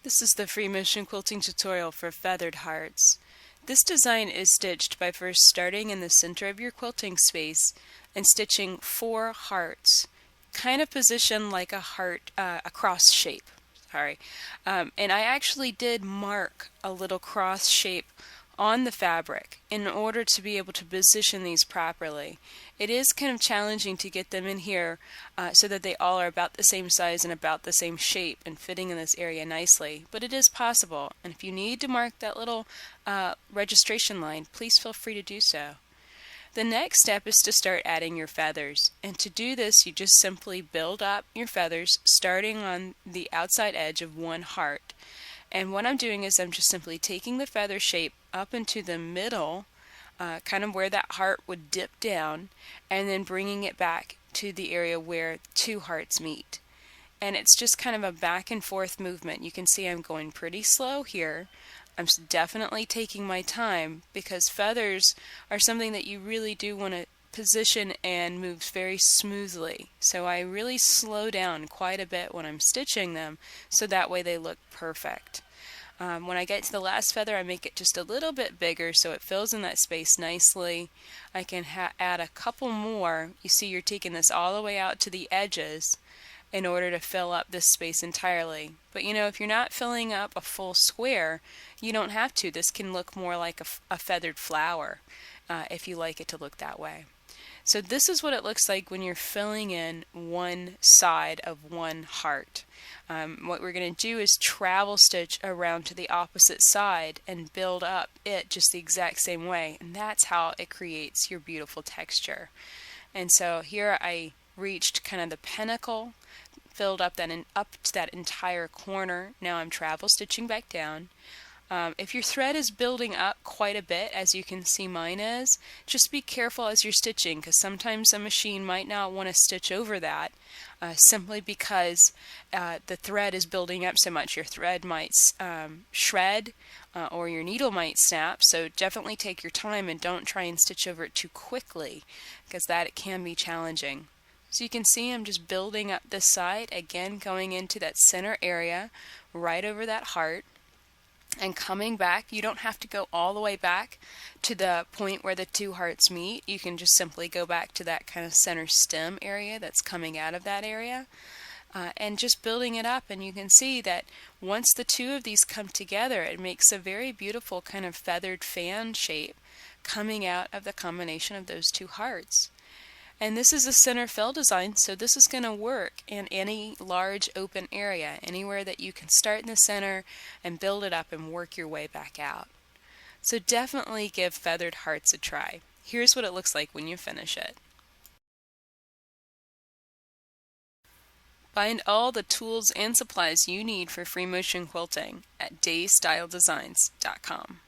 This is the free motion quilting tutorial for feathered hearts. This design is stitched by first starting in the center of your quilting space and stitching 4 hearts, kind of positioned like a heart, a cross shape. Sorry. And I actually did mark a little cross shape on the fabric in order to be able to position these properly. It is kind of challenging to get them in here so that they all are about the same size and about the same shape and fitting in this area nicely, but it is possible, and if you need to mark that little registration line, please feel free to do so. The next step is to start adding your feathers, and to do this you just simply build up your feathers starting on the outside edge of one heart. And what I'm doing is I'm just simply taking the feather shape up into the middle, kind of where that heart would dip down, and then bringing it back to the area where 2 hearts meet. And it's just kind of a back and forth movement. You can see I'm going pretty slow here. I'm definitely taking my time because feathers are something that you really do want to position and moves very smoothly. So I really slow down quite a bit when I'm stitching them so that way they look perfect. When I get to the last feather, I make it just a little bit bigger so it fills in that space nicely. I can add a couple more. You see you're taking this all the way out to the edges in order to fill up this space entirely. But you know, if you're not filling up a full square, you don't have to. This can look more like a feathered flower if you like it to look that way. So this is what it looks like when you're filling in one side of one heart. What we're going to do is travel stitch around to the opposite side and build up it just the exact same way, and that's how it creates your beautiful texture. And so here I reached kind of the pinnacle, filled up up to that entire corner. Now I'm travel stitching back down. If your thread is building up quite a bit, as you can see mine is, just be careful as you're stitching, because sometimes a machine might not want to stitch over that simply because the thread is building up so much. Your thread might shred or your needle might snap, so definitely take your time and don't try and stitch over it too quickly, because that can be challenging. So you can see I'm just building up this side, again going into that center area right over that heart. And coming back, you don't have to go all the way back to the point where the 2 hearts meet. You can just simply go back to that kind of center stem area that's coming out of that area and just building it up. And you can see that once the 2 of these come together, it makes a very beautiful kind of feathered fan shape coming out of the combination of those 2 hearts. And this is a center fill design, so this is going to work in any large open area, anywhere that you can start in the center and build it up and work your way back out. So definitely give feathered hearts a try. Here's what it looks like when you finish it. Find all the tools and supplies you need for free motion quilting at daystyledesigns.com.